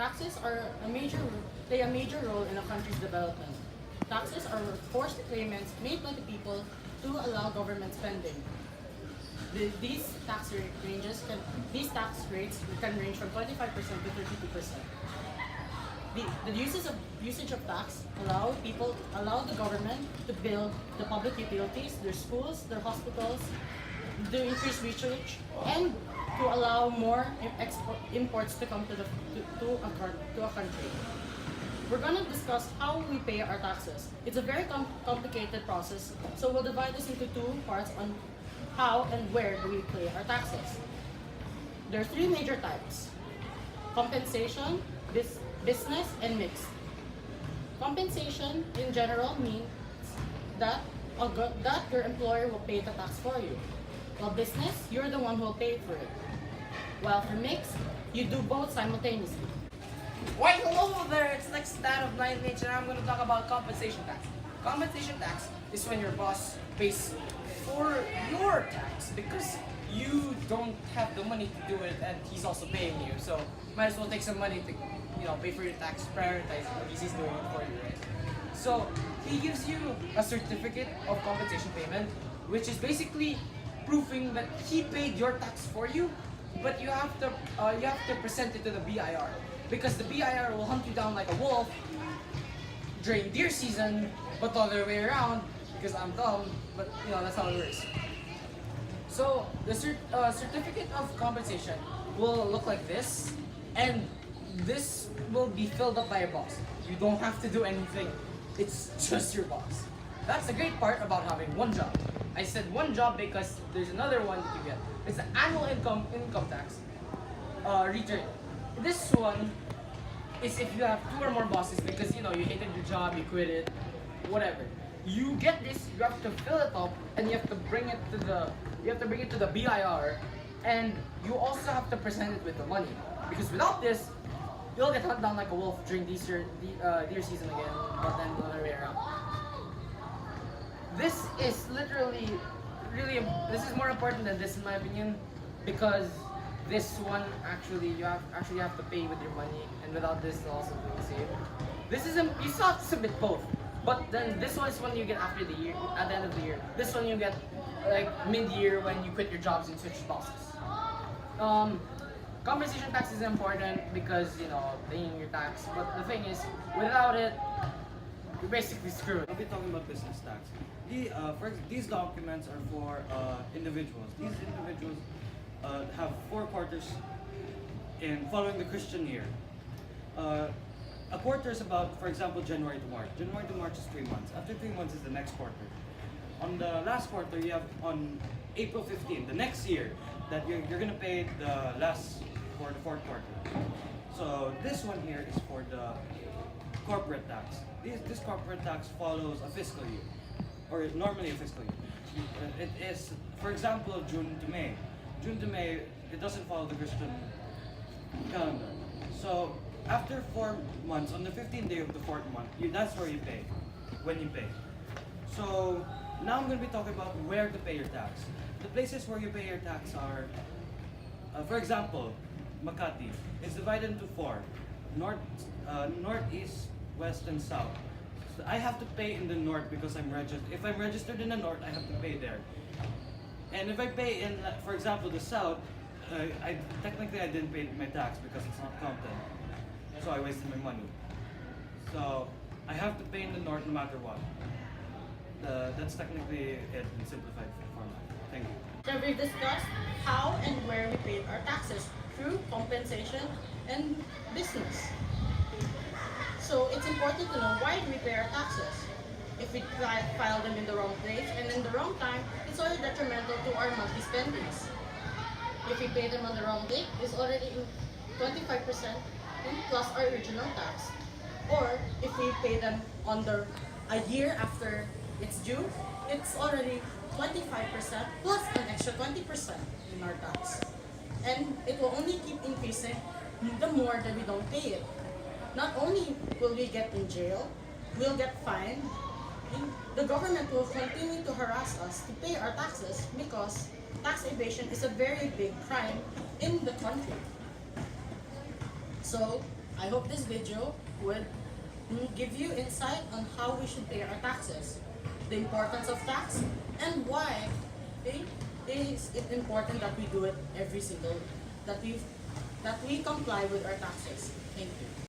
Taxes play a major role in a country's development. Taxes are forced payments made by the people to allow government spending. These tax rates can range from 25% to 32%. The usage of tax allow the government to build the public utilities, their schools, their hospitals, to increase research, and to allow more imports to come to a country. We're gonna discuss how we pay our taxes. It's a very complicated process, so we'll divide this into two parts on how and where do we pay our taxes. There are three major types: compensation, business, and mixed. Compensation in general means that your employer will pay the tax for you. While business, you're the one who will pay for it. While for mixed, you do both simultaneously. Why, hello there, it's Lex Tan of Blind Nature, and I'm going to talk about compensation tax. Compensation tax is when your boss pays for your tax because you don't have the money to do it and he's also paying you. So might as well take some money to pay for your tax, prioritize it, at least he's doing it for you, right? So he gives you a certificate of compensation payment, which is basically proving that he paid your tax for you, but you have to present it to the BIR because the BIR will hunt you down like a wolf during deer season, but the other way around because I'm dumb, but that's how it works. So the certificate of compensation will look like this, and this will be filled up by a boss. You don't have to do anything. It's just your boss. That's the great part about having one job. I said one job because there's another one that you get. It's the annual income tax return. This one is if you have two or more bosses because you hated your job, you quit it, whatever. You get this, you have to fill it up, and you have to bring it to the BIR, and you also have to present it with the money because without this, you'll get hunted down like a wolf during deer season again, but then the other way around. This is this is more important than this in my opinion, because this one you have to pay with your money, and without this you'll also do the same. You still have to submit both, but then this one is when you get after the year, at the end of the year. This one you get like mid-year when you quit your jobs and switch bosses. Compensation tax is important because paying your tax, but the thing is, without it, you're basically screwed. I'll be talking about business tax. These documents are for individuals. These individuals have 4 quarters in following the Christian year. A quarter is about, for example, January to March. January to March is 3 months. After 3 months is the next quarter. On the last quarter, you have on April 15, the next year, that you're going to pay the for the 4th quarter. So this one here is for the corporate tax. This corporate tax follows a fiscal year, or normally a fiscal year. It is, for example, June to May. June to May, it doesn't follow the Christian calendar. So after 4 months, on the 15th day of the 4th month, that's where you pay, when you pay. So now I'm going to be talking about where to pay your tax. The places where you pay your tax are, for example, Makati. It's divided into 4: north, east, west, and south. So I have to pay in the north because I'm registered. If I'm registered in the north, I have to pay there. And if I pay in, for example, the south, technically I didn't pay my tax because it's not counted. So I wasted my money. So I have to pay in the north no matter what. That's technically it in simplified format. Thank you. So we've discussed how and where we paid our taxes through compensation and business. So it's important to know why do we pay our taxes. If we file them in the wrong place and in the wrong time, it's already detrimental to our monthly spendings. If we pay them on the wrong date, it's already 25% plus our original tax. Or if we pay them a year after it's due, it's already 25% plus an extra 20% in our tax. And it will only keep increasing the more that we don't pay it. Not only will we get in jail, we'll get fined, and the government will continue to harass us to pay our taxes because tax evasion is a very big crime in the country. So I hope this video would give you insight on how we should pay our taxes, the importance of tax, and why is it important that we do it every single that we comply with our taxes. Thank you.